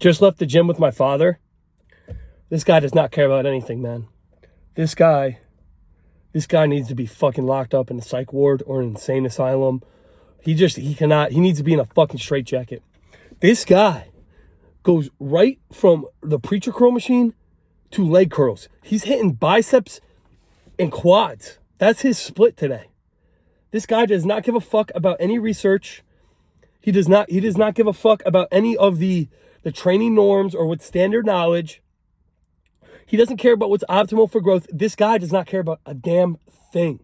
Just left the gym with my father. This guy does not care about anything, man. This guy needs to be fucking locked up in a psych ward or an insane asylum. He needs to be in a fucking straitjacket. This guy goes right from the preacher curl machine to leg curls. He's hitting biceps and quads. That's his split today. This guy does not give a fuck about any research. He does not give a fuck about any of the training norms or what's standard knowledge. He doesn't care about what's optimal for growth. This guy does not care about a damn thing.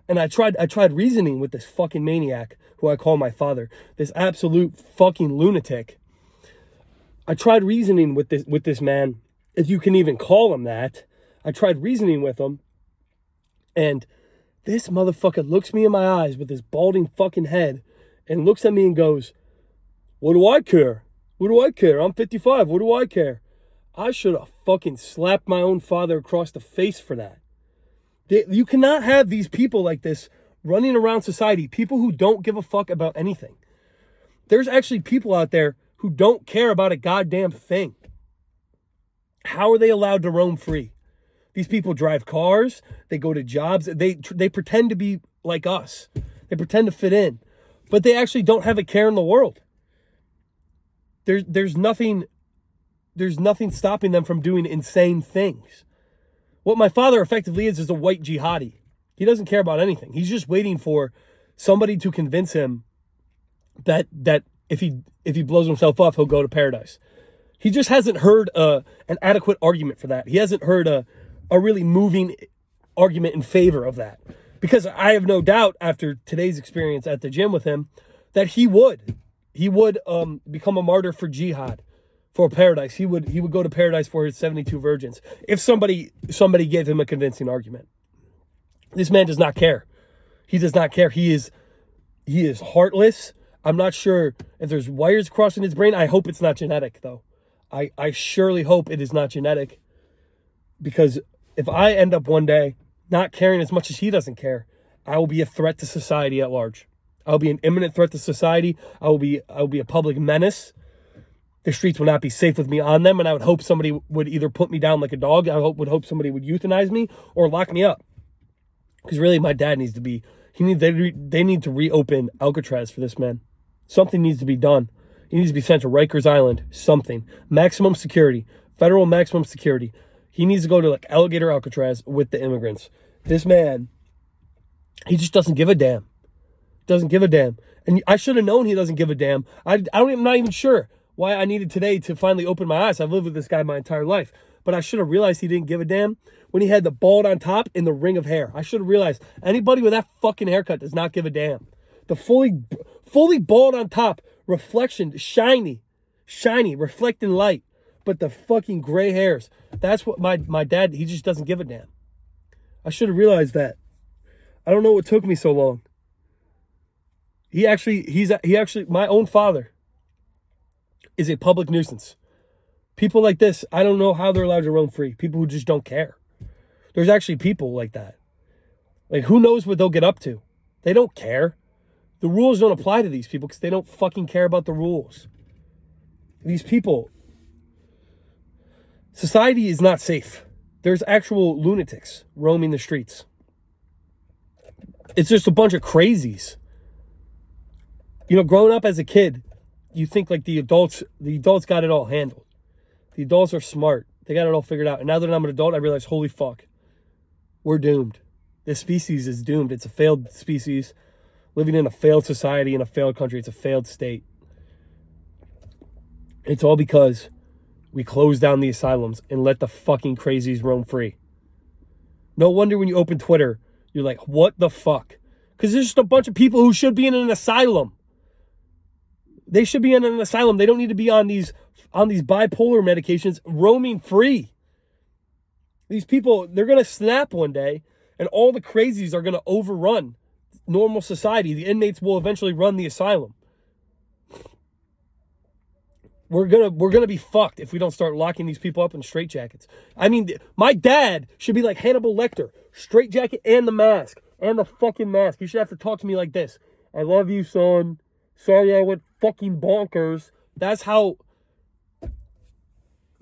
And I tried reasoning with this fucking maniac who I call my father, this absolute fucking lunatic. I tried reasoning with this man, if you can even call him that. I tried reasoning with him, and this motherfucker looks me in my eyes with his balding fucking head and looks at me and goes, "What do I care? What do I care? I'm 55. What do I care?" I should have fucking slapped my own father across the face for that. You cannot have these people like this running around society, people who don't give a fuck about anything. There's actually people out there who don't care about a goddamn thing. How are they allowed to roam free? These people drive cars, they go to jobs, they pretend to be like us. They pretend to fit in, but they actually don't have a care in the world. There's nothing stopping them from doing insane things. What my father effectively is a white jihadi. He doesn't care about anything. He's just waiting for somebody to convince him that if he blows himself off, he'll go to paradise. He just hasn't heard an adequate argument for that. He hasn't heard a really moving argument in favor of that. Because I have no doubt after today's experience at the gym with him that he would become a martyr for jihad, for paradise. He would go to paradise for his 72 virgins if somebody gave him a convincing argument. This man does not care. He does not care. He is heartless. I'm not sure if there's wires crossing his brain. I hope it's not genetic, though. I surely hope it is not genetic, because if I end up one day not caring as much as he doesn't care, I will be a threat to society at large. I'll be an imminent threat to society. I will be a public menace. The streets will not be safe with me on them, and I would hope somebody would either put me down like a dog. I would hope somebody would euthanize me or lock me up. Because really, my dad needs to be. They need to reopen Alcatraz for this man. Something needs to be done. He needs to be sent to Rikers Island. Something. Maximum security. Federal maximum security. He needs to go to like Alligator Alcatraz with the immigrants. This man, he just doesn't give a damn. Doesn't give a damn. And I should have known he doesn't give a damn. I'm not even sure why I needed today to finally open my eyes. I've lived with this guy my entire life. But I should have realized he didn't give a damn when he had the bald on top and the ring of hair. I should have realized anybody with that fucking haircut does not give a damn. The fully bald on top, reflection, shiny, reflecting light. But the fucking gray hairs, that's what my dad, he just doesn't give a damn. I should have realized that. I don't know what took me so long. He actually, my own father is a public nuisance. People like this, I don't know how they're allowed to roam free. People who just don't care. There's actually people like that. Like, who knows what they'll get up to? They don't care. The rules don't apply to these people because they don't fucking care about the rules. These people, society is not safe. There's actual lunatics roaming the streets. It's just a bunch of crazies. You know, growing up as a kid, you think like the adults got it all handled. The adults are smart. They got it all figured out. And now that I'm an adult, I realize, holy fuck, we're doomed. This species is doomed. It's a failed species living in a failed society, in a failed country. It's a failed state. It's all because we closed down the asylums and let the fucking crazies roam free. No wonder when you open Twitter, you're like, what the fuck? Because there's just a bunch of people who should be in an asylum. They should be in an asylum. They don't need to be on these bipolar medications roaming free. These people, they're going to snap one day, and all the crazies are going to overrun normal society. The inmates will eventually run the asylum. We're gonna be fucked if we don't start locking these people up in straitjackets. I mean, my dad should be like Hannibal Lecter, straitjacket and the mask, and the fucking mask. He should have to talk to me like this. I love you, son. Sorry I went fucking bonkers. That's how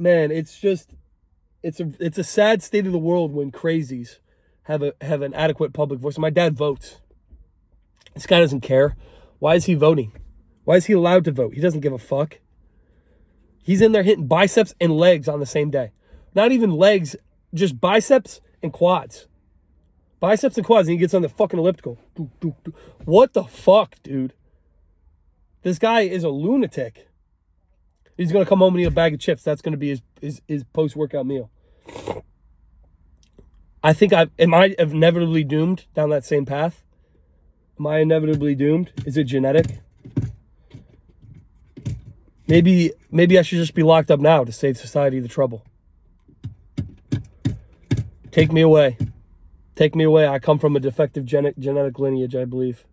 man, it's a sad state of the world when crazies have an adequate public voice. My dad votes. This guy doesn't care. Why is he voting? Why is he allowed to vote? He doesn't give a fuck. He's in there hitting biceps and legs on the same day. Not even legs, just biceps and quads. Biceps and quads, and he gets on the fucking elliptical. What the fuck, dude? This guy is a lunatic. He's going to come home and eat a bag of chips. That's going to be his post-workout meal. I think am I inevitably doomed down that same path? Am I inevitably doomed? Is it genetic? Maybe I should just be locked up now to save society the trouble. Take me away. Take me away. I come from a defective genetic lineage, I believe.